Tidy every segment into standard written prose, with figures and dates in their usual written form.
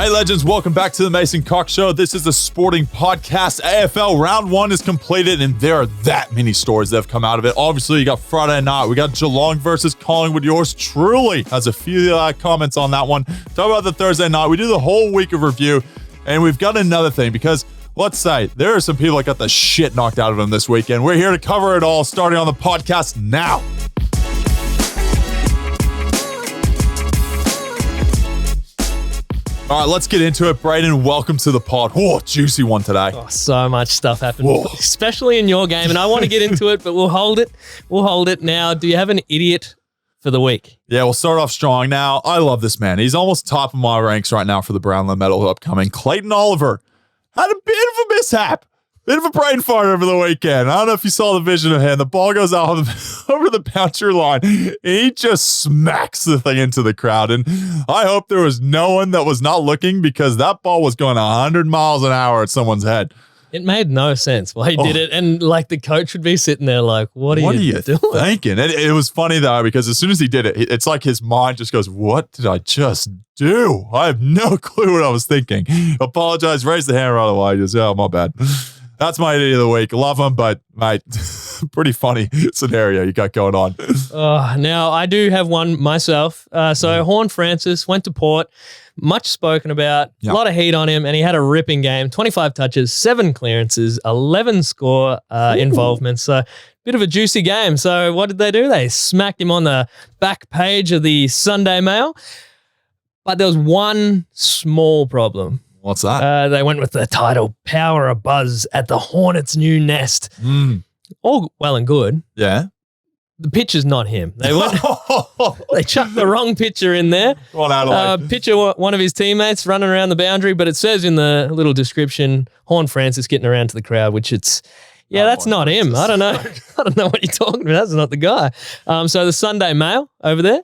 Hey legends, welcome back to the Mason Cox Show. This is the sporting podcast. AFL round 1 is completed and there are that many stories that have come out of it. Obviously, you got Friday night. We got Geelong versus Collingwood. Yours truly has a few comments on that one. Talk about the Thursday night. We do the whole week of review and we've got another thing because let's say there are some people that got the shit knocked out of them this weekend. We're here to cover it all starting on the podcast now. All right, let's get into it. Braden, welcome to the pod. Whoa, juicy one today. Oh, so much stuff happened, Whoa. Especially in your game. And I want to get into it, but we'll hold it. We'll hold it. Now, do you have an idiot for the week? Yeah, we'll start off strong. Now, I love this man. He's almost top of my ranks right now for the Brownlow medal upcoming. Clayton Oliver had a bit of a mishap. Bit of a brain fart over the weekend. I don't know if you saw the vision of him. The ball goes out over the boundary line. And he just smacks the thing into the crowd. And I hope there was no one that was not looking because that ball was going 100 miles an hour at someone's head. It made no sense why he did it. And like the coach would be sitting there like, what are you doing? Thinking? It was funny though, because as soon as he did it, it's like his mind just goes, what did I just do? I have no clue what I was thinking. Apologize, raise the hand right away. Just, oh, my bad. That's my idiot of the week. Love him, but mate, pretty funny scenario you got going on. Now, I do have one myself. So Horn Francis went to Port, much spoken about, a lot of heat on him, and he had a ripping game. 25 touches, 7 clearances, 11 score involvements. So bit of a juicy game. So what did they do? They smacked him on the back page of the Sunday Mail. But there was one small problem. What's that? They went with the title, Power of Buzz at the Hornets' new nest. All well and good. Yeah. The pitcher's not him. They went. They chucked the wrong pitcher in there. What Adelaide? Pitcher, one of his teammates running around the boundary, but it says in the little description, Horn Francis getting around to the crowd, which it's, that's not him. I don't know. I don't know what you're talking about. That's not the guy. So the Sunday Mail over there.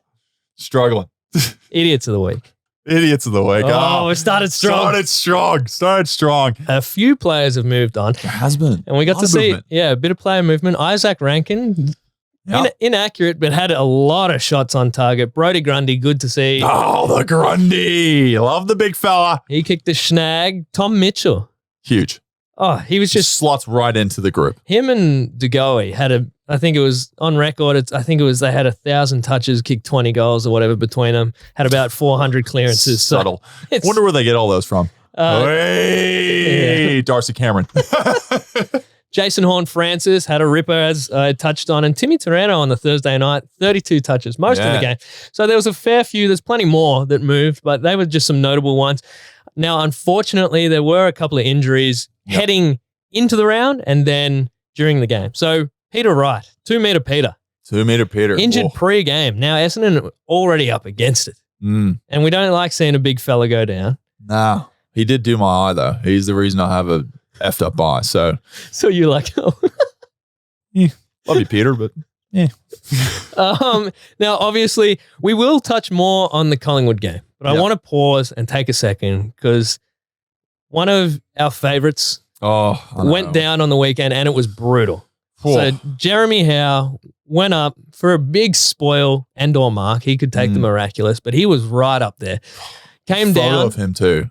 Struggling. Idiots of the week. Idiots of the week. Oh, we started strong. Started strong. A few players have moved on. There has been. And we got to see, a bit of player movement. Isaac Rankin, inaccurate, but had a lot of shots on target. Brodie Grundy, good to see. Oh, the Grundy. Love the big fella. He kicked a snag. Tom Mitchell. Huge. Oh, he was just slots right into the group. Him and DeGoey had I think it was on record. They had 1,000 touches, kicked 20 goals or whatever between them. Had about 400 clearances. Subtle. Wonder where they get all those from. Darcy Cameron. Jason Horn Francis had a ripper, as I touched on, and Timmy Taranto on the Thursday night, 32 touches, most of the game. So there was a fair few. There's plenty more that moved, but they were just some notable ones. Now, unfortunately, there were a couple of injuries heading into the round and then during the game. So Peter Wright, 2 meter Peter. 2 meter Peter. Injured pre-game. Now, Essendon already up against it. And we don't like seeing a big fella go down. No. He did do my eye, though. He's the reason I have a effed up eye. So you're like, love you, Peter, but now, obviously, we will touch more on the Collingwood game, but I want to pause and take a second because one of our favourites went down on the weekend and it was brutal. So Jeremy Howe went up for a big spoil and/or mark. He could take the miraculous, but he was right up there. Came down. Photo of him too.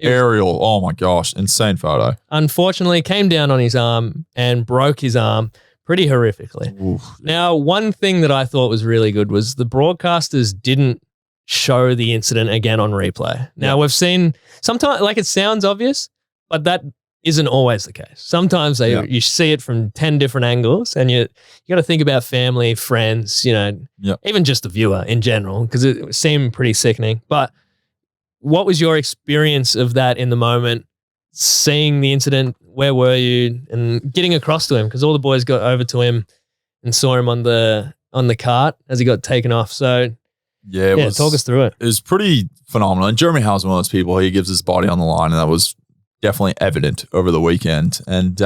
Aerial. Oh my gosh. Insane photo. Unfortunately, came down on his arm and broke his arm pretty horrifically. Oof. Now, one thing that I thought was really good was the broadcasters didn't show the incident again on replay. Now, we've seen sometimes, like it sounds obvious, but that isn't always the case. Sometimes you see it from 10 different angles and you got to think about family, friends, even just the viewer in general, because it seemed pretty sickening. But what was your experience of that in the moment, seeing the incident? Where were you? And getting across to him, because all the boys got over to him and saw him on the cart as he got taken off. So talk us through it. It was pretty phenomenal. And Jeremy Howe's one of those people, he gives his body on the line, and that was definitely evident over the weekend. And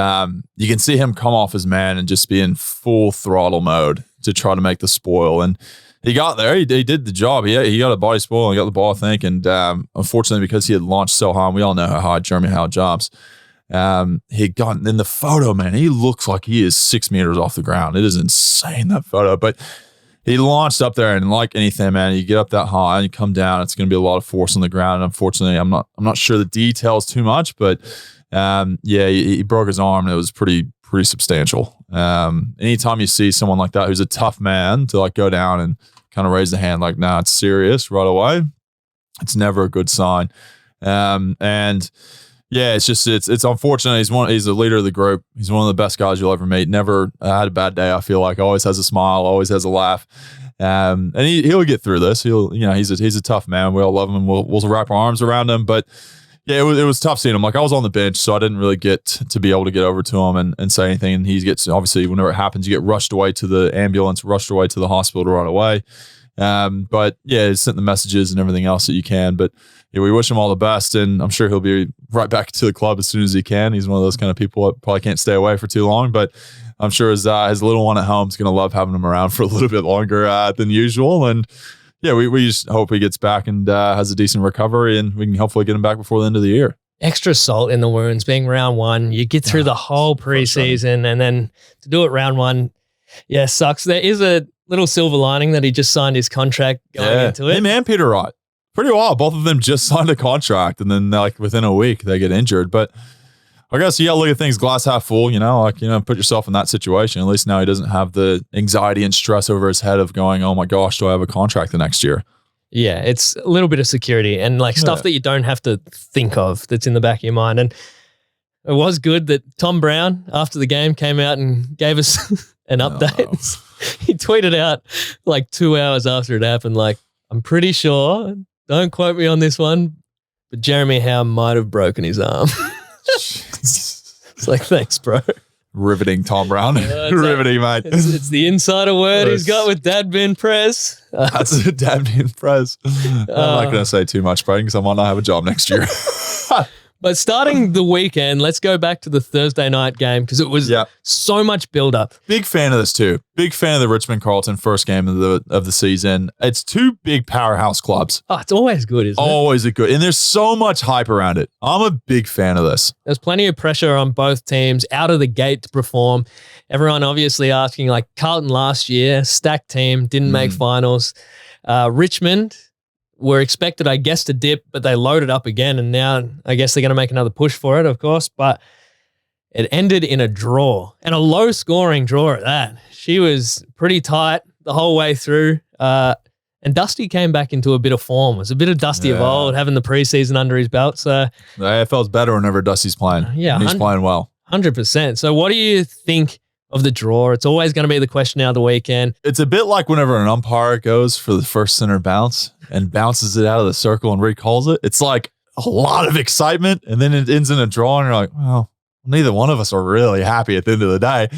you can see him come off his man and just be in full throttle mode to try to make the spoil. And he got there. He did the job. He got a body spoil and got the ball, I think. And unfortunately, because he had launched so high, and we all know how high Jeremy Howe jumps, he got in the photo, man. He looks like he is 6 meters off the ground. It is insane, that photo. But he launched up there, and like anything, man, you get up that high and you come down, it's going to be a lot of force on the ground. And unfortunately, I'm not sure the details too much, but he broke his arm, and it was pretty substantial. Anytime you see someone like that who's a tough man to like go down and kind of raise the hand like, nah, it's serious right away, it's never a good sign. It's unfortunate. He's the leader of the group. He's one of the best guys you'll ever meet. Never had a bad day. I feel like always has a smile, always has a laugh. And he'll get through this. He's a tough man. We all love him. We'll wrap our arms around him. But yeah, it was tough seeing him. Like I was on the bench, so I didn't really get to be able to get over to him and say anything. And he gets, obviously, whenever it happens, you get rushed away to the ambulance, rushed away to the hospital right away. But yeah, sent the messages and everything else that you can. But yeah, we wish him all the best, and I'm sure he'll be right back to the club as soon as he can. He's one of those kind of people that probably can't stay away for too long, but I'm sure his little one at home is going to love having him around for a little bit longer than usual. And yeah, we just hope he gets back and has a decent recovery, and we can hopefully get him back before the end of the year. Extra salt in the wounds, being round one. You get through the whole preseason, and then to do it round one, yeah, sucks. There is a little silver lining that he just signed his contract going into it. Him and Peter Wright. Pretty wild. Both of them just signed a contract, and then like within a week they get injured. But I guess you got to look at things glass half full, put yourself in that situation. At least now he doesn't have the anxiety and stress over his head of going, oh my gosh, do I have a contract the next year? Yeah, it's a little bit of security and like stuff that you don't have to think of that's in the back of your mind. And it was good that Tom Brown, after the game, came out and gave us an update. He tweeted out like 2 hours after it happened, like, I'm pretty sure, don't quote me on this one, but Jeremy Howe might have broken his arm. It's like, thanks, bro. Riveting, Tom Brown. Riveting, mate. It's the insider word he's got with Dad Ben Press. That's a Dad Ben Press. I'm not going to say too much, bro, because I might not have a job next year. But starting the weekend, let's go back to the Thursday night game because it was so much build-up. Big fan of this too. Big fan of the Richmond Carlton first game of the season. It's two big powerhouse clubs. Oh, it's always good, isn't it? Always a good. And there's so much hype around it. I'm a big fan of this. There's plenty of pressure on both teams out of the gate to perform. Everyone obviously asking, like Carlton last year, stacked team, didn't make finals. Richmond were expected, I guess, to dip, but they loaded up again, and now I guess they're going to make another push for it, of course, but it ended in a draw, and a low-scoring draw at that. She was pretty tight the whole way through, and Dusty came back into a bit of form. It was a bit of Dusty of old, having the preseason under his belt. So the AFL's better whenever Dusty's playing. Yeah, he's playing well. 100%. So what do you think of the draw? It's always going to be the question now of the weekend. It's a bit like whenever an umpire goes for the first center bounce and bounces it out of the circle and recalls it. It's like a lot of excitement, and then it ends in a draw, and you're like, well, neither one of us are really happy at the end of the day.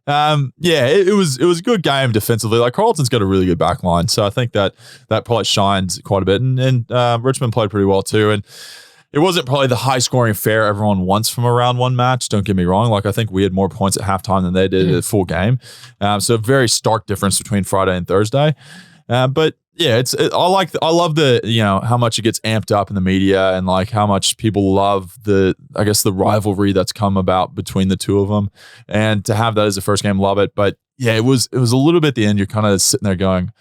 It was a good game defensively. Like Carlton's got a really good back line, so I think that probably shines quite a bit. And Richmond played pretty well too. And it wasn't probably the high-scoring affair everyone wants from a round one match. Don't get me wrong. Like I think we had more points at halftime than they did at full game. So a very stark difference between Friday and Thursday. But yeah, I love the how much it gets amped up in the media, and like how much people love the rivalry that's come about between the two of them, and to have that as the first game, love it. But yeah, it was a little bit at the end. You're kind of sitting there going,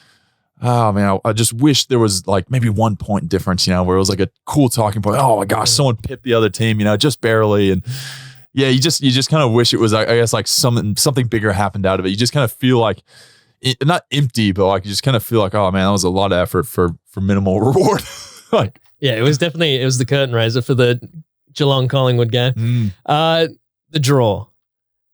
oh man, I just wish there was like maybe 1 point difference, where it was like a cool talking point. Oh my gosh, someone pipped the other team, just barely. And yeah, you just kind of wish it was, I guess, like something bigger happened out of it. You just kind of feel like, not empty, but like you just kind of feel like, oh man, that was a lot of effort for minimal reward. Like, yeah, it was the curtain raiser for the Geelong Collingwood game. The draw.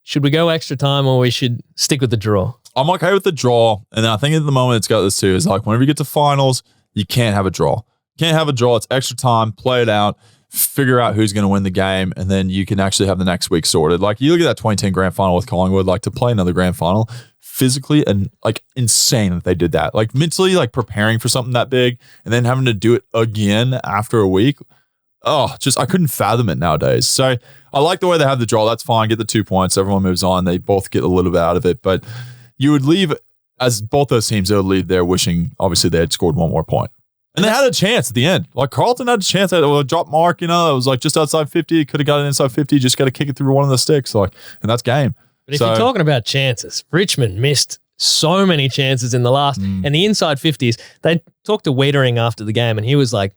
Should we go extra time, or we should stick with the draw? I'm okay with the draw, and I think at the moment it's got this too. It's like whenever you get to finals, you can't have a draw. Can't have a draw. It's extra time. Play it out. Figure out who's going to win the game, and then you can actually have the next week sorted. Like you look at that 2010 grand final with Collingwood, like to play another grand final, physically and like insane that they did that. Like mentally, like preparing for something that big and then having to do it again after a week. Oh, I couldn't fathom it nowadays. So I like the way they have the draw. That's fine. Get the 2 points. Everyone moves on. They both get a little bit out of it, but you would leave, as both those teams, they would leave there wishing obviously they had scored one more point. And they had a chance at the end. Like Carlton had a chance at a drop mark, it was like just outside 50. Could have got it inside 50. Just got to kick it through one of the sticks. And that's game. But if you're talking about chances, Richmond missed so many chances in the last. And the inside 50s, they talked to Wiedering after the game and he was like,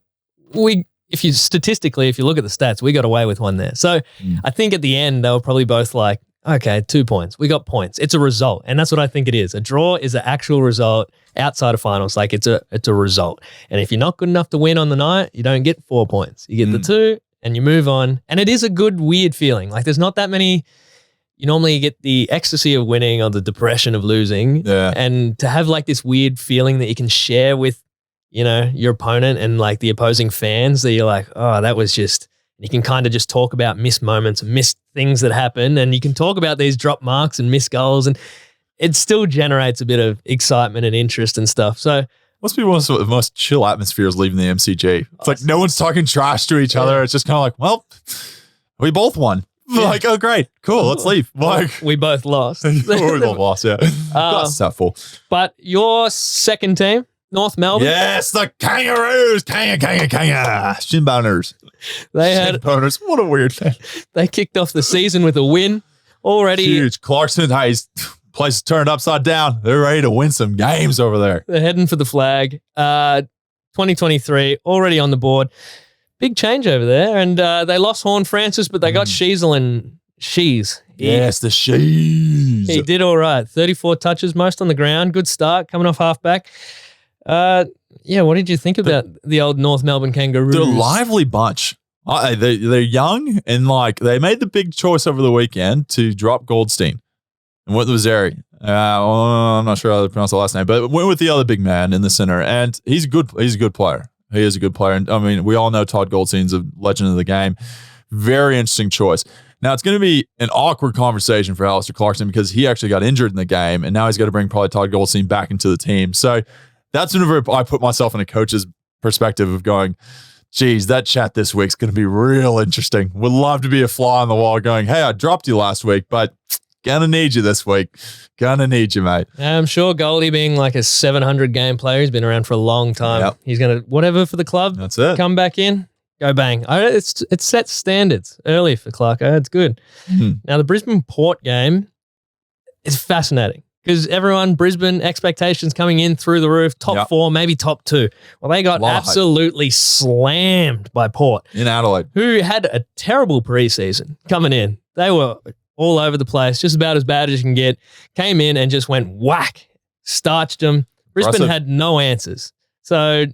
if you look at the stats, we got away with one there. So I think at the end, they were probably both like, okay, 2 points. We got points. It's a result. And that's what I think it is. A draw is an actual result outside of finals. Like it's a result. And if you're not good enough to win on the night, you don't get 4 points. You get the 2 and you move on. And it is a good, weird feeling. Like there's not that many. You normally get the ecstasy of winning or the depression of losing. Yeah. And to have like this weird feeling that you can share with, your opponent and like the opposing fans that you're like, oh, that was just, you can kind of just talk about missed moments and missed things that happen. And you can talk about these drop marks and missed goals and it still generates a bit of excitement and interest and stuff. So must be one of the most chill atmospheres leaving the MCG. It's like no one's talking trash to each other. It's just kind of like, well, we both won. Like, oh, great. Cool. Let's leave. Like, we both lost. We both lost, yeah. That's full. But your second team, North Melbourne. Yes, the Kangaroos. Kanga. Shinboners. Shinboners. What a weird thing. They kicked off the season with a win already. Huge. Clarkson, place is turned upside down. They're ready to win some games over there. They're heading for the flag. 2023 already on the board. Big change over there. And they lost Horn Francis, but they got Sheasel and Shees. Yes, the Shees. He did all right. 34 touches, most on the ground. Good start, coming off halfback. What did you think about the old North Melbourne Kangaroos? They're a lively bunch. They're young and like they made the big choice over the weekend to drop Goldstein and went with Zeri. I'm not sure how to pronounce the last name, but went with the other big man in the center, and he's a good player. He is a good player, and I mean we all know Todd Goldstein's a legend of the game. Very interesting choice. Now, it's going to be an awkward conversation for Alistair Clarkson because he actually got injured in the game, and now he's got to bring probably Todd Goldstein back into the team. So that's whenever I put myself in a coach's perspective of going, geez, that chat this week's going to be real interesting. Would love to be a fly on the wall going, hey, I dropped you last week, but gonna need you this week. Gonna need you, mate. I'm sure Goldie being like a 700-game player, he's been around for a long time. Yep. He's going to, whatever for the club, that's it. Come back in, go bang. It sets standards early for Clarko. It's good. Now, the Brisbane Port game is fascinating. Because Brisbane expectations coming in through the roof, top 4, maybe top 2. Well, they got absolutely slammed by Port. In Adelaide. Who had a terrible preseason coming in. They were all over the place, just about as bad as you can get. Came in and just went whack, starched them. Brisbane had no answers. So,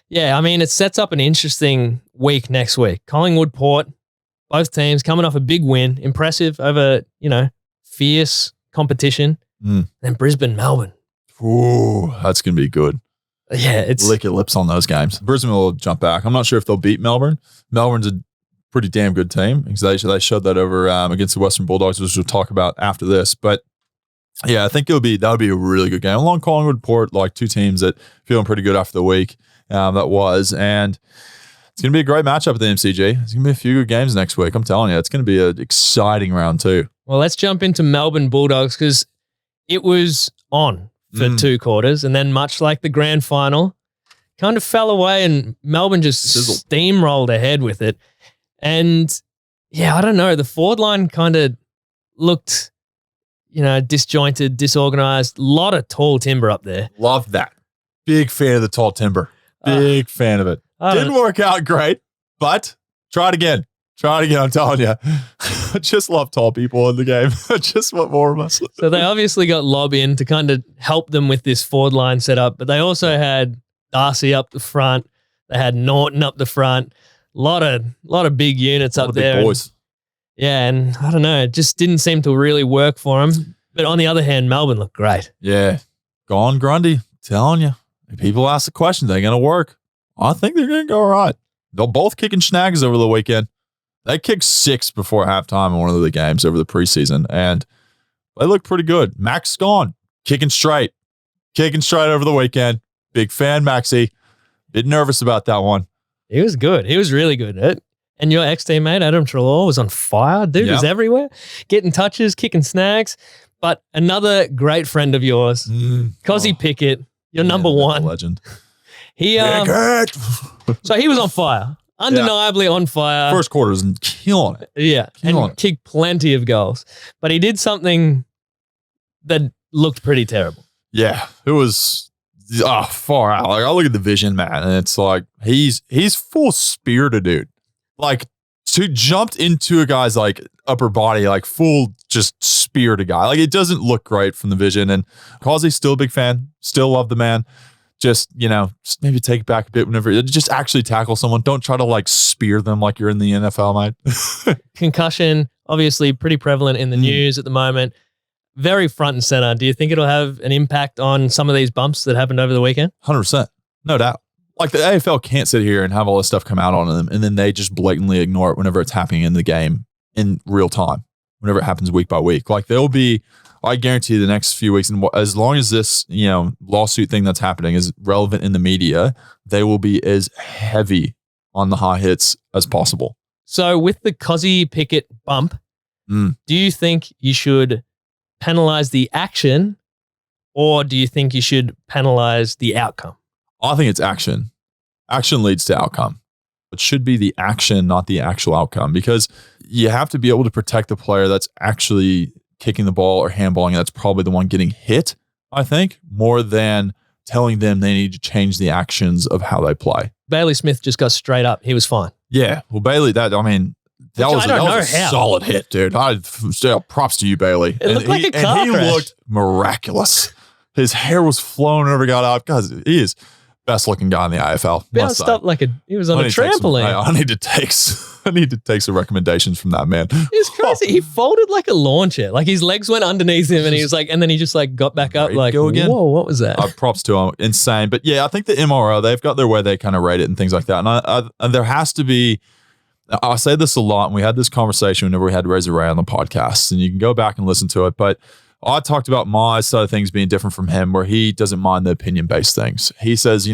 yeah, I mean, it sets up an interesting week next week. Collingwood, Port, both teams coming off a big win. Impressive over, fierce competition. Then Brisbane, Melbourne. Ooh, that's going to be good. Yeah, it's lick your lips on those games. Brisbane will jump back. I'm not sure if they'll beat Melbourne. Melbourne's a pretty damn good team because they showed that over against the Western Bulldogs, which we'll talk about after this. But yeah, I think that would be a really good game. Along Collingwood, Port, like two teams that feeling pretty good after the week that was, and it's going to be a great matchup at the MCG. It's going to be a few good games next week. I'm telling you, it's going to be an exciting round 2. Well, let's jump into Melbourne Bulldogs because it was on for 2 quarters, and then much like the grand final, kind of fell away, and Melbourne just steamrolled ahead with it. And yeah, I don't know. The forward line kind of looked, disjointed, disorganized. A lot of tall timber up there. Love that. Big fan of the tall timber. Big fan of it. Didn't work out great, but try it again. I'm telling you. I just love tall people in the game. I just want more of us. So they obviously got Lob in to kind of help them with this forward line setup, but they also had Darcy up the front. They had Norton up the front. A lot of big units up there. Big boys. And I don't know, it just didn't seem to really work for them. But on the other hand, Melbourne looked great. Yeah. Gone Grundy. Telling you. If people ask the question, they're going to work. I think they're going to go all right. They're both kicking snags over the weekend. They kicked 6 before halftime in one of the games over the preseason, and they look pretty good. Max gone, kicking straight over the weekend. Big fan, Maxie. Bit nervous about that one. He was good. He was really good. And your ex-teammate, Adam Treloar, was on fire. Dude was everywhere, getting touches, kicking snags. But another great friend of yours, Cozzy Pickett, your number 1. Legend. So he was on fire. Undeniably on fire. First quarter was killing it. Yeah. Kicked plenty of goals. But he did something that looked pretty terrible. Yeah, it was far out. Like I look at the vision, man, and it's like he's full spirited, dude. Like to jumped into a guy's like upper body, like full just spirited guy. Like it doesn't look great from the vision. And Causey's still a big fan, still love the man. Just, just maybe take it back a bit whenever just actually tackle someone. Don't try to like spear them like you're in the NFL, mate. Concussion, obviously pretty prevalent in the news at the moment. Very front and center. Do you think it'll have an impact on some of these bumps that happened over the weekend? 100%. No doubt. Like the AFL can't sit here and have all this stuff come out on them and then they just blatantly ignore it whenever it's happening in the game in real time, whenever it happens week by week. Like there'll be, I guarantee you the next few weeks, and as long as this, lawsuit thing that's happening is relevant in the media, they will be as heavy on the high hits as possible. So with the Cozzy Pickett bump, do you think you should penalize the action or do you think you should penalize the outcome? I think it's action. Action leads to outcome. It should be the action, not the actual outcome, because you have to be able to protect the player that's actually kicking the ball or handballing. That's probably the one getting hit, I think, more than telling them they need to change the actions of how they play. Bailey Smith just got straight up. He was fine. Yeah. Well, Bailey, that was a solid hit, dude. Props to you, Bailey. It looked like a car crash. And he looked miraculous. His hair was flowing whenever he got up. Guys, he is best looking guy in the AFL. Bounced up he was on a trampoline. I need to take some recommendations from that man. It's crazy. He folded like a lawn chair. Like his legs went underneath him and he was like, and then he just like got back up like, go again. Whoa, what was that? Props to him. Insane. But yeah, I think the MRO, they've got their way they kind of rate it and things like that. And there has to be, I say this a lot, and we had this conversation whenever we had Razor Ray on the podcast, and you can go back and listen to it. But I talked about my side of things being different from him, where he doesn't mind the opinion-based things. He says,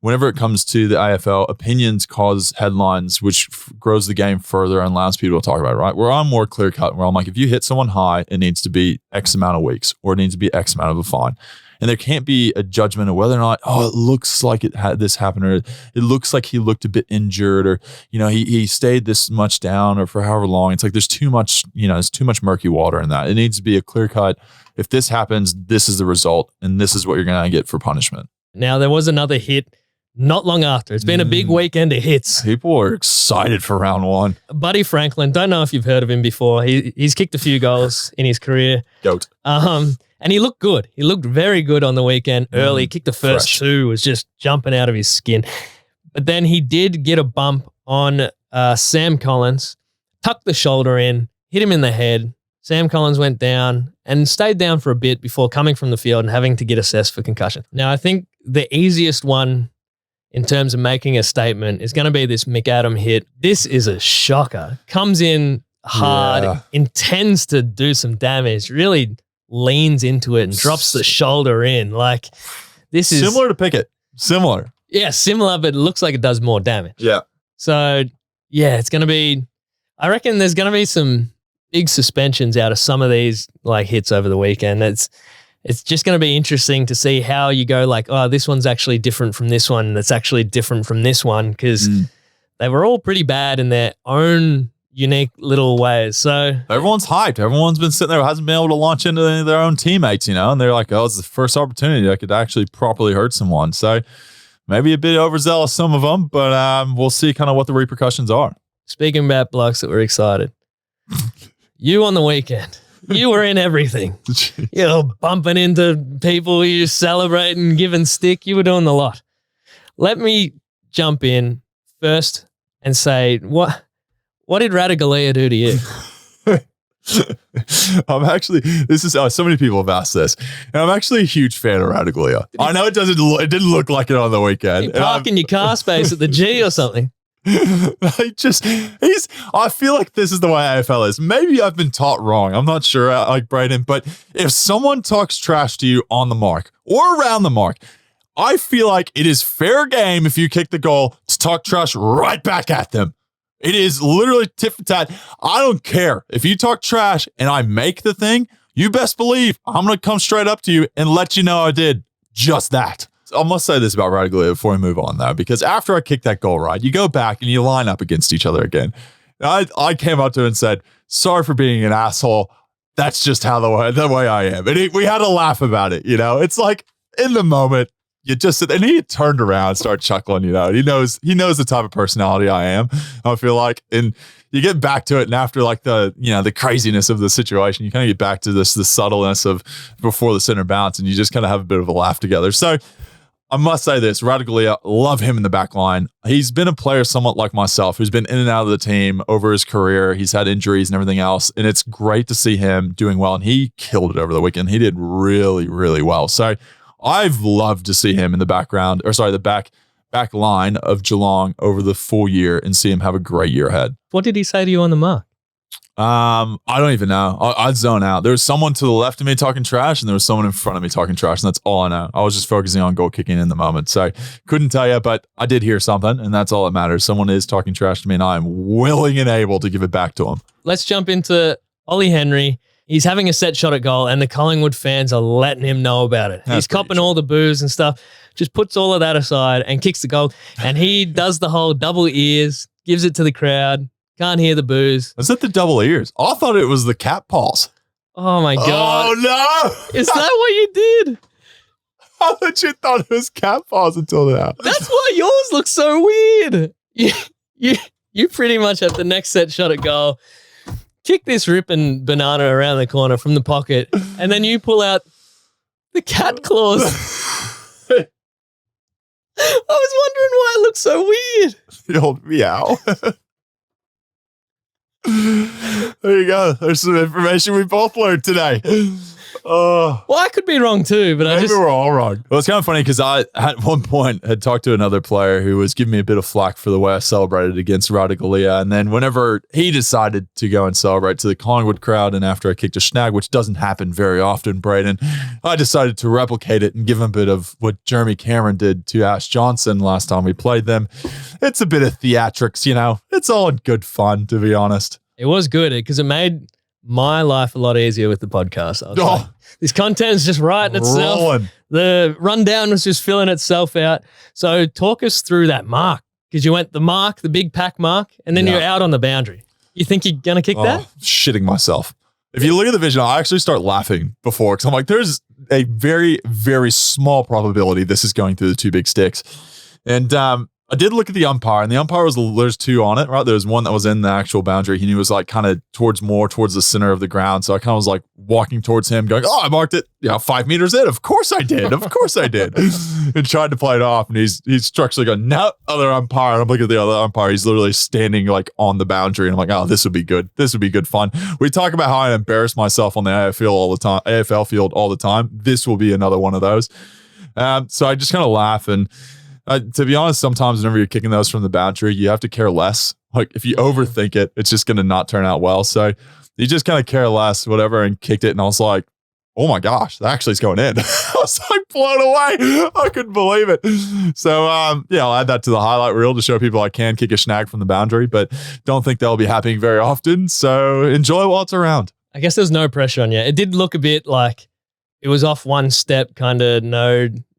whenever it comes to the AFL, opinions cause headlines, which grows the game further and allows people to talk about it, right? Where I'm more clear-cut, where I'm like, if you hit someone high, it needs to be X amount of weeks, or it needs to be X amount of a fine. And there can't be a judgment of whether or not, it looks like it had this happen, or it looks like he looked a bit injured, or, he stayed this much down, or for however long. It's like there's too much, there's too much murky water in that. It needs to be a clear cut. If this happens, this is the result, and this is what you're going to get for punishment. Now, there was another hit not long after. It's been a big weekend of hits. People are excited for round one. Buddy Franklin, don't know if you've heard of him before. He's kicked a few goals in his career. Goat. And he looked good. He looked very good on the weekend early. He kicked the first two, was just jumping out of his skin. But then he did get a bump on Sam Collins, tucked the shoulder in, hit him in the head. Sam Collins went down and stayed down for a bit before coming from the field and having to get assessed for concussion. Now, I think the easiest one in terms of making a statement is going to be this McAdam hit. This is a shocker. Comes in hard, intends to do some damage, really leans into it and drops the shoulder in. Like, this is similar to Pickett. Similar. Yeah, similar, but it looks like it does more damage. Yeah. So, yeah, it's going to be, I reckon there's going to be some big suspensions out of some of these like hits over the weekend. It's just going to be interesting to see how you go like, this one's actually different from this one. That's actually different from this one, because they were all pretty bad in their own unique little ways. So everyone's hyped. Everyone's been sitting there, hasn't been able to launch into any of their own teammates, and they're like, it's the first opportunity I could actually properly hurt someone. So maybe a bit overzealous, some of them, but we'll see kind of what the repercussions are. Speaking about blokes that were excited, you on the weekend, you were in everything. You're bumping into people, you're celebrating, giving stick. You were doing the lot. Let me jump in first and say, what did Radaglia do to you? I'm actually, so many people have asked this, and I'm actually a huge fan of Radaglia. I know it didn't look like it on the weekend. You park in your car space at the G or something. I feel like this is the way AFL is. Maybe I've been taught wrong. I'm not sure, like Brayden, but if someone talks trash to you on the mark or around the mark, I feel like it is fair game if you kick the goal to talk trash right back at them. It is literally tit for tat. I don't care. If you talk trash and I make the thing, you best believe I'm going to come straight up to you and let you know I did just that. I must say this about Radaglia before we move on, though, because after I kicked that goal, right, you go back and you line up against each other again. I came up to him and said, sorry for being an asshole. that's just how the way I am. And we had to laugh about it, you know? It's like in the moment, you just and he turned around and started chuckling, you know. He knows the type of personality I am, I feel like. And you get back to it, and after like the craziness of the situation, you kind of get back to the subtleness of before the center bounce, and you just kind of have a bit of a laugh together. So I must say this, Radaglia, love him in the back line. He's been a player somewhat like myself who's been in and out of the team over his career. He's had injuries and everything else, and it's great to see him doing well, and he killed it over the weekend. He did really, really well. So I've loved to see him in the back line of Geelong over the full year and see him have a great year ahead. What did he say to you on the mark? I don't even know. I'd zone out. There was someone to the left of me talking trash, and there was someone in front of me talking trash, and that's all I know. I was just focusing on goal kicking in the moment. So couldn't tell you, but I did hear something, and that's all that matters. Someone is talking trash to me, and I am willing and able to give it back to him. Let's jump into Ollie Henry. He's having a set shot at goal, and the Collingwood fans are letting him know about it. He's copping all the boos and stuff, just puts all of that aside and kicks the goal, and he does the whole double ears, gives it to the crowd. Can't hear the boos. Is that the double ears? I thought it was the cat paws. Oh, my God. Oh, no. Is that what you did? I thought you thought it was cat paws until now. That's why yours looks so weird. You pretty much have the next set shot at goal, kick this ripping banana around the corner from the pocket, and then you pull out the cat claws. I was wondering why it looked so weird. The old meow. There you go. There's some information we both learned today. Well, I could be wrong too, but maybe we're all wrong. Well, it's kind of funny because I, at one point, had talked to another player who was giving me a bit of flack for the way I celebrated against Radaglia. And then whenever he decided to go and celebrate to the Collingwood crowd, and after I kicked a snag, which doesn't happen very often, Braden, I decided to replicate it and give him a bit of what Jeremy Cameron did to Ash Johnson last time we played them. It's a bit of theatrics, you know. It's all in good fun, to be honest. It was good because it made my life a lot easier with the podcast. I was like, this content is just right in itself. Rolling. The rundown was just filling itself out. So talk us through that mark, because you went the mark, the big pack mark, and then you're out on the boundary. You think you're going to kick that? Shitting myself. If you look at the vision, I actually start laughing before, because I'm like, there's a very, very small probability this is going through the two big sticks. And I did look at the umpire, and the umpire there's two on it, right? There was one that was in the actual boundary. He was like kind of towards the center of the ground. So I kind of was like walking towards him going, I marked it, 5 meters in. Of course I did. Of course I did. And tried to play it off. And he's structurally going, no, other umpire. And I'm looking at the other umpire. He's literally standing like on the boundary. And I'm like, this would be good. This would be good fun. We talk about how I embarrass myself on the AFL field all the time. This will be another one of those. So I just kind of laugh. And to be honest, sometimes whenever you're kicking those from the boundary, you have to care less. Like if you overthink it, it's just going to not turn out well. So you just kind of care less, whatever, and kicked it. And I was like, oh my gosh, that actually is going in. I was like blown away. I couldn't believe it. So I'll add that to the highlight reel to show people I can kick a snag from the boundary, but don't think that'll be happening very often. So enjoy while it's around. I guess there's no pressure on you. It did look a bit like it was off one step, kind of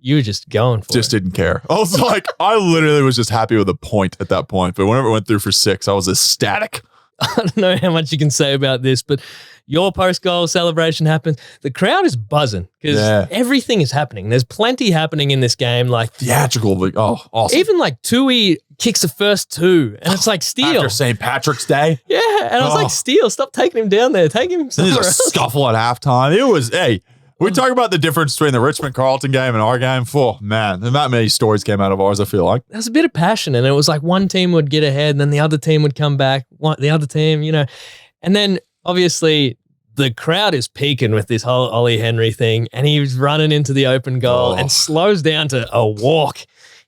you were just going for it. Just didn't care. I was like, I literally was just happy with a point at that point. But whenever it went through for 6, I was ecstatic. I don't know how much you can say about this, but your post-goal celebration happened. The crowd is buzzing because everything is happening. There's plenty happening in this game. Like theatrical. Like, awesome. Even like Tui kicks the first 2 and it's like Steele. After St. Patrick's Day. Yeah. And I was like, Steele, stop taking him down there. Take him somewhere else. There's a scuffle at halftime. It was, we talk about the difference between the Richmond Carlton game and our game. Oh, man, not many stories came out of ours, I feel like. There was a bit of passion, and it was like one team would get ahead, and then the other team would come back, the other team, And then, obviously, the crowd is peaking with this whole Ollie Henry thing, and he was running into the open goal and slows down to a walk.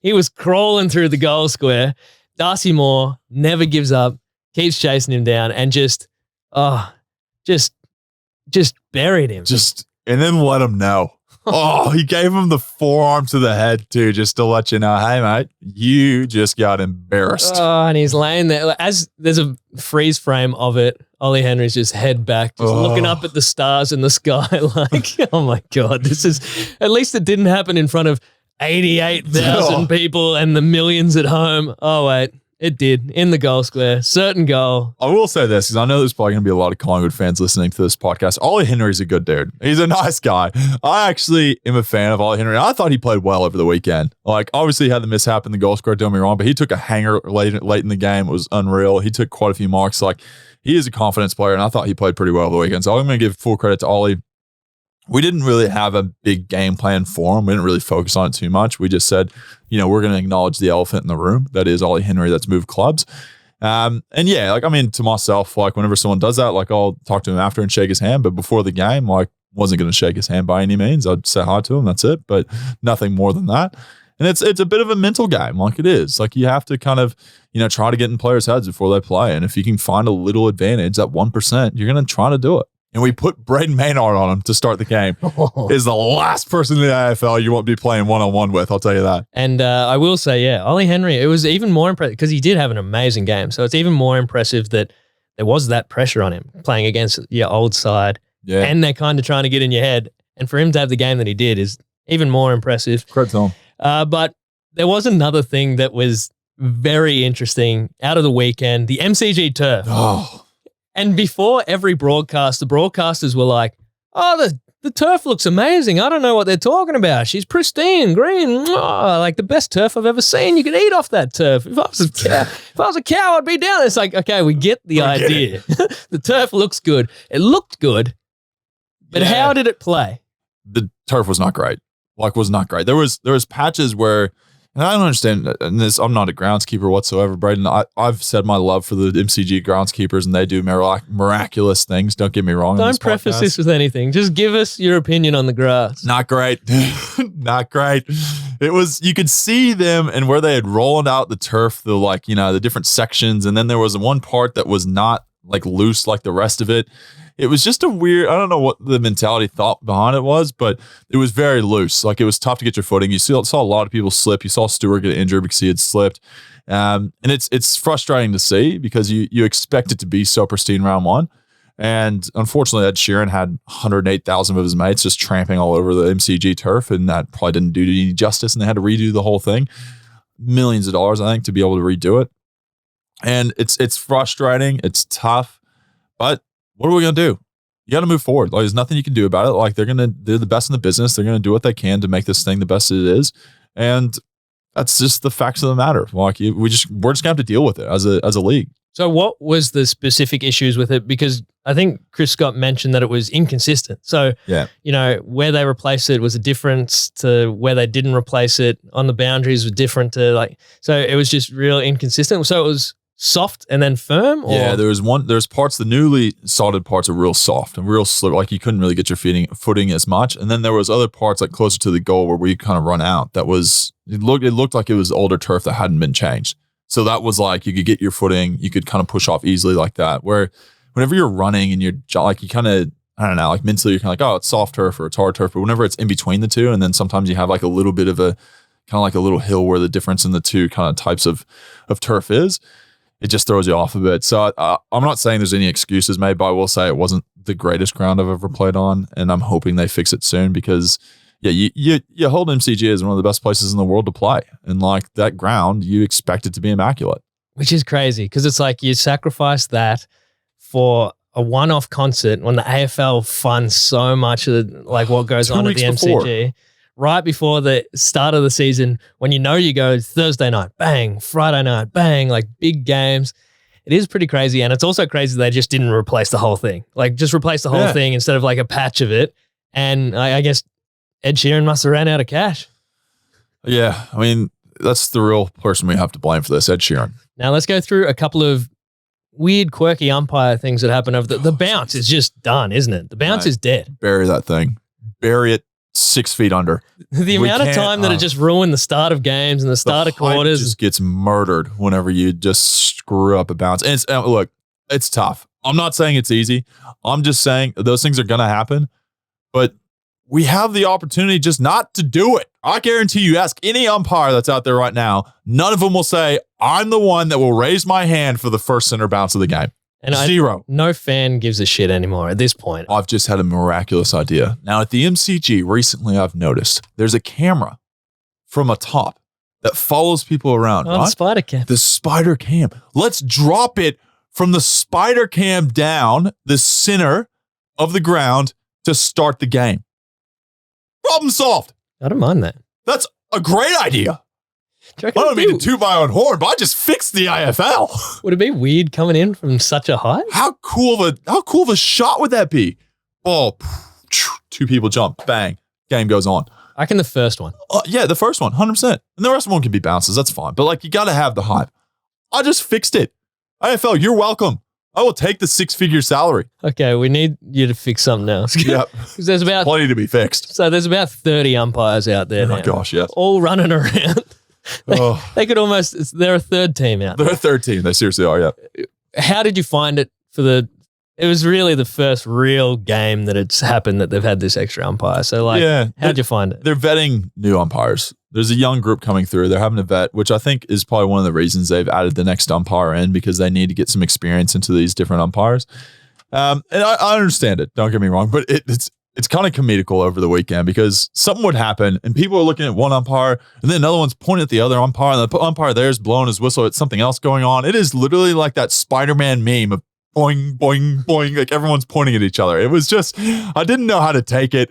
He was crawling through the goal square. Darcy Moore never gives up, keeps chasing him down, and just buried him. And then let him know. He gave him the forearm to the head too, just to let you know, hey mate, you just got embarrassed. And he's laying there. As there's a freeze frame of it, Ollie Henry's just head back, just looking up at the stars in the sky like, oh my God, this is, at least it didn't happen in front of 88,000 people and the millions at home. Oh wait, It did. In the goal square. Certain goal. I will say this, because I know there's probably going to be a lot of Collingwood fans listening to this podcast. Ollie Henry's a good dude. He's a nice guy. I actually am a fan of Ollie Henry. I thought he played well over the weekend. Like, obviously he had the mishap in the goal square, don't get me wrong, but he took a hanger late in the game. It was unreal. He took quite a few marks. Like, he is a confidence player, and I thought he played pretty well over the weekend. So I'm going to give full credit to Ollie. We didn't really have a big game plan for him. We didn't really focus on it too much. We just said, we're going to acknowledge the elephant in the room. That is Ollie Henry that's moved clubs. And yeah, to myself, whenever someone does that, I'll talk to him after and shake his hand. But before the game, wasn't going to shake his hand by any means. I'd say hi to him. That's it. But nothing more than that. And it's a bit of a mental game. It is. You have to kind of, try to get in players' heads before they play. And if you can find a little advantage, that 1%, you're going to try to do it. And we put Braden Maynard on him to start the game. Is the last person in the AFL you won't be playing one-on-one with, I'll tell you that. And I will say, Ollie Henry, it was even more impressive because he did have an amazing game. So it's even more impressive that there was that pressure on him playing against your old side. Yeah. And they're kind of trying to get in your head. And for him to have the game that he did is even more impressive. Credit to him. But there was another thing that was very interesting out of the weekend, the MCG turf. Oh. And before every broadcast, the broadcasters were like, the turf looks amazing. I don't know what they're talking about. She's pristine, green, the best turf I've ever seen. You could eat off that turf. If I was a cow, I'd be down. It's like, okay, we get the idea. The turf looks good. It looked good, but how did it play? The turf was not great. Was not great. There was patches where, and I don't understand, and this, I'm not a groundskeeper whatsoever, Braden. I've said my love for the MCG groundskeepers, and they do miraculous things. Don't get me wrong. Don't preface this with anything. Just give us your opinion on the grass. Not great. Not great. It was, you could see them and where they had rolled out the turf, the different sections, and then there was one part that was not loose like the rest of it. It was just a weird, I don't know what the mentality thought behind it was, but it was very loose. It was tough to get your footing. You saw a lot of people slip. You saw Stewart get injured because he had slipped. And it's frustrating to see because you expect it to be so pristine round one. And unfortunately, Ed Sheeran had 108,000 of his mates just tramping all over the MCG turf, and that probably didn't do any justice, and they had to redo the whole thing. Millions of dollars, I think, to be able to redo it. And it's frustrating. It's tough. But what are we going to do? You got to move forward. There's nothing you can do about it. They're the best in the business. They're going to do what they can to make this thing the best it is. And that's just the facts of the matter. We're just going to have to deal with it as a league. So what was the specific issues with it? Because I think Chris Scott mentioned that it was inconsistent. So, where they replaced it was a difference to where they didn't replace it. On the boundaries was different to so it was just real inconsistent. So it was soft and then firm? Or? Yeah, there's parts, the newly sodded parts are real soft and real slippery. You couldn't really get your footing as much. And then there was other parts closer to the goal where you kind of run out. It looked like it was older turf that hadn't been changed. So that was you could get your footing, you could kind of push off easily like that. Where whenever you're running and you're you kind of, I don't know, mentally you're kind of it's soft turf or it's hard turf. But whenever it's in between the two, and then sometimes you have a little bit of a, kind of a little hill where the difference in the two kind of types of turf is, it just throws you off a bit. So I'm not saying there's any excuses made, but I will say it wasn't the greatest ground I've ever played on, and I'm hoping they fix it soon because, you hold MCG as one of the best places in the world to play, and that ground, you expect it to be immaculate. Which is crazy because it's you sacrifice that for a one-off concert when the AFL funds so much of what goes on at the MCG. Right before the start of the season, when you go Thursday night, bang, Friday night, bang, big games. It is pretty crazy. And it's also crazy they just didn't replace the whole thing. Just replace the whole thing instead of a patch of it. And I guess Ed Sheeran must have ran out of cash. Yeah. I mean, that's the real person we have to blame for this, Ed Sheeran. Now let's go through a couple of weird, quirky umpire things that happen over the bounce is just done, isn't it? The bounce is dead. Bury that thing. Bury it 6 feet under. The amount of time that it just ruined the start of games and the start of quarters. Just gets murdered whenever you just screw up a bounce. And look, it's tough. I'm not saying it's easy. I'm just saying those things are going to happen, but we have the opportunity just not to do it. I guarantee you, ask any umpire that's out there right now, none of them will say, I'm the one that will raise my hand for the first center bounce of the game. And Zero. No fan gives a shit anymore at this point. I've just had a miraculous idea. Now, at the MCG, recently I've noticed there's a camera from atop that follows people around. Oh, the spider cam. The spider cam. Let's drop it from the spider cam down the center of the ground to start the game. Problem solved. I don't mind that. That's a great idea. I don't mean to toot my own horn, but I just fixed the IFL. Would it be weird coming in from such a height? How cool of a shot would that be? Ball, 2 people jump, bang, game goes on. I reckon the first one. Yeah, the first one, 100%. And the rest of them can be bounces, that's fine. But like, you got to have the hype. I just fixed it. IFL, you're welcome. I will take the 6-figure salary. Okay, we need you to fix something else. Yep. Because there's about plenty to be fixed. So there's about 30 umpires out there now. Oh gosh, yes. All running around. They could almost, they're a third team out there. They're a third team. They seriously are, yeah. How did you find it it was really the first real game that it's happened that they've had this extra umpire. So how'd you find it? They're vetting new umpires. There's a young group coming through. They're having a vet, which I think is probably one of the reasons they've added the next umpire in, because they need to get some experience into these different umpires. And I understand it. Don't get me wrong, but it's kind of comedical over the weekend because something would happen and people are looking at one umpire and then another one's pointing at the other umpire and the umpire there is blowing his whistle at something else going on. It is literally like that Spider-Man meme of boing, boing, boing, like everyone's pointing at each other. It was just, I didn't know how to take it.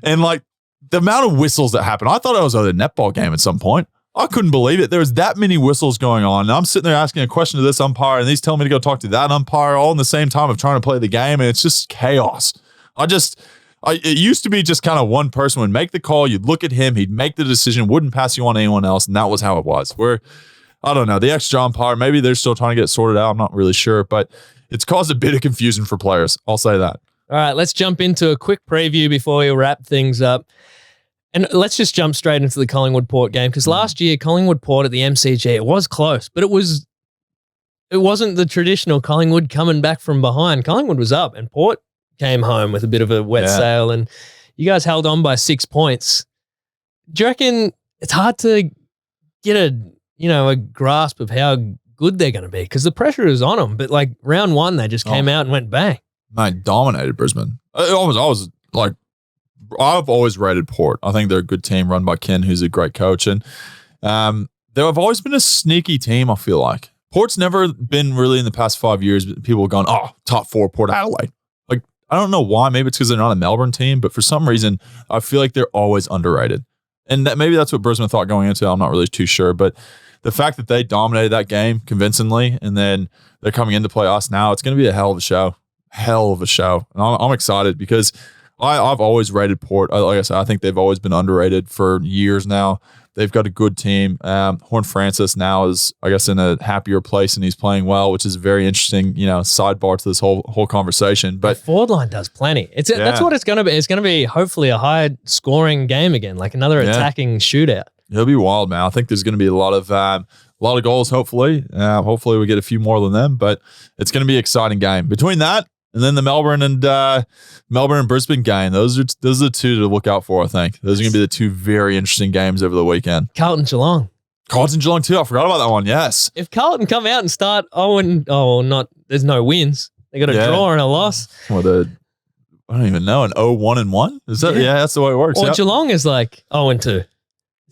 And like the amount of whistles that happened, I thought it was a netball game at some point. I couldn't believe it. There was that many whistles going on. And I'm sitting there asking a question to this umpire and he's telling me to go talk to that umpire all in the same time of trying to play the game. And it's just chaos. It used to be just kind of one person would make the call. You'd look at him. He'd make the decision, wouldn't pass you on to anyone else. And that was how it was. I don't know, the extra umpire, maybe they're still trying to get it sorted out. I'm not really sure, but it's caused a bit of confusion for players. I'll say that. All right, let's jump into a quick preview before we wrap things up. And let's just jump straight into the Collingwood-Port game because last year, Collingwood-Port at the MCG, it was close, but it wasn't the traditional Collingwood coming back from behind. Collingwood was up and Port came home with a bit of a wet sail and you guys held on by 6 points. Do you reckon it's hard to get a grasp of how good they're going to be because the pressure is on them, but like round one, they just came out and went bang. Mate, dominated Brisbane. I've always rated Port. I think they're a good team run by Ken, who's a great coach. And they've always been a sneaky team, I feel like. Port's never been really in the past 5 years, people have gone, top 4 Port Adelaide. Like, I don't know why. Maybe it's because they're not a Melbourne team, but for some reason, I feel like they're always underrated. And maybe that's what Brisbane thought going into it. I'm not really too sure. But the fact that they dominated that game convincingly and then they're coming in to play us now, it's going to be a hell of a show. Hell of a show. And I'm excited because I've always rated Port. Like I said, I think they've always been underrated for years now. They've got a good team. Horn Francis now is, I guess, in a happier place and he's playing well, which is a very interesting, sidebar to this whole conversation. But the forward line does plenty. That's what it's going to be. It's going to be hopefully a high scoring game again, like another attacking shootout. It'll be wild, man. I think there's going to be a lot of goals. Hopefully, we get a few more than them. But it's going to be an exciting game. Between that and then the Melbourne and Brisbane game, those are the two to look out for. I think those are going to be the two very interesting games over the weekend. Carlton Geelong too. I forgot about that one. Yes. If Carlton come out and start, there's no wins. They got a draw and a loss. I don't even know, an 0-1-1? Is that? Yeah, that's the way it works. Or Geelong is like 0-2.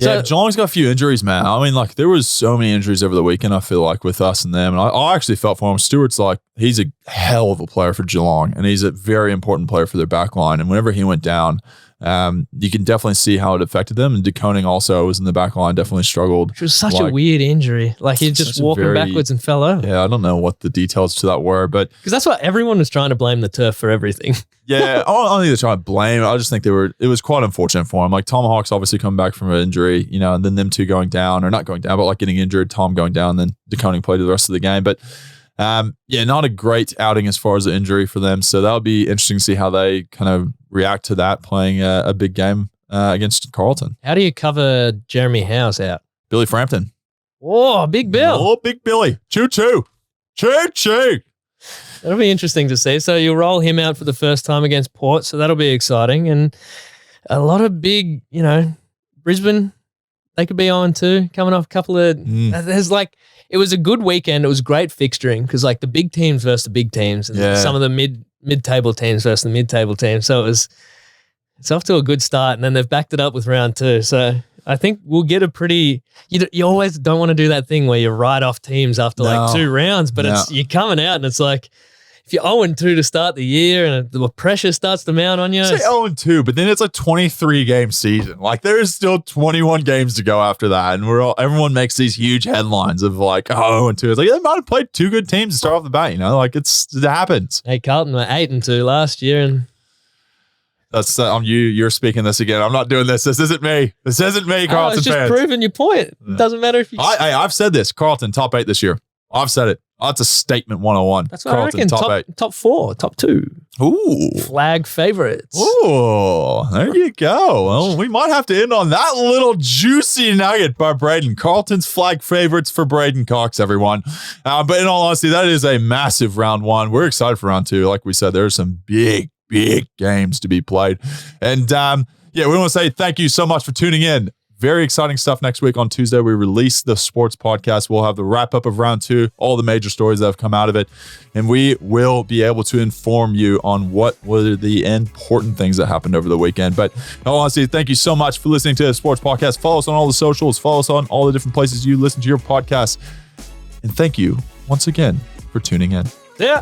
Yeah, Geelong's got a few injuries, man. I mean, like, there was so many injuries over the weekend, I feel like, with us and them. And I actually felt for him. Stewart's like, he's a hell of a player for Geelong, and he's a very important player for their back line. And whenever he went down, you can definitely see how it affected them. And DeConing also was in the back line, definitely struggled. It was such a weird injury. Like, he just walking backwards and fell over. Yeah, I don't know what the details to that were, but... Because that's what everyone was trying to blame the turf for everything. Yeah, I don't think they're trying to blame. I just think it was quite unfortunate for him. Like, Tomahawk's obviously coming back from an injury, and then them two going down, or not going down, but like getting injured, Tom going down, then DeConing played the rest of the game. But not a great outing as far as the injury for them. So that'll be interesting to see how they kind of react to that, playing a big game against Carlton. How do you cover Jeremy Howe's out? Billy Frampton. Oh, Big Bill. Oh, Big Billy. Choo-choo. Choo-choo. That'll be interesting to see. So you'll roll him out for the first time against Port, so that'll be exciting. And a lot of big, Brisbane, they could be 0-2, coming off a couple of... It was a good weekend. It was great fixturing because, like, the big teams versus the big teams and some of the mid-table teams versus the mid-table teams. So it's off to a good start, and then they've backed it up with round 2. So I think we'll get a pretty. You always don't want to do that thing where you write off teams after like 2 rounds, but you're coming out and it's like if you're 0-2 to start the year and the pressure starts to mount on you. Say 0-2, but then it's a 23 game season. Like there is still 21 games to go after that, and everyone makes these huge headlines of like 0-2. It's like they might have played 2 good teams to start off the bat. You know, like it happens. Hey, Carlton were 8-2 last year, and. That's you're speaking this again. I'm not doing this. This isn't me. This isn't me, Carlton it's just fans. proving your point. It doesn't matter if you... I've said this. Carlton, top 8 this year. I've said it. That's a statement 101. That's what Carlton, I reckon. Top 8. Top 4. Top 2. Ooh. Flag favorites. Ooh. There you go. Well, we might have to end on that little juicy nugget by Braden. Carlton's flag favorites for Braden Cox, everyone. But in all honesty, that is a massive round 1. We're excited for round 2. Like we said, there's some big games to be played. And we want to say thank you so much for tuning in. Very exciting stuff next week on Tuesday. We release the sports podcast. We'll have the wrap up of round 2, all the major stories that have come out of it. And we will be able to inform you on what were the important things that happened over the weekend. But in all honesty, thank you so much for listening to the sports podcast. Follow us on all the socials. Follow us on all the different places you listen to your podcast. And thank you once again for tuning in. Yeah.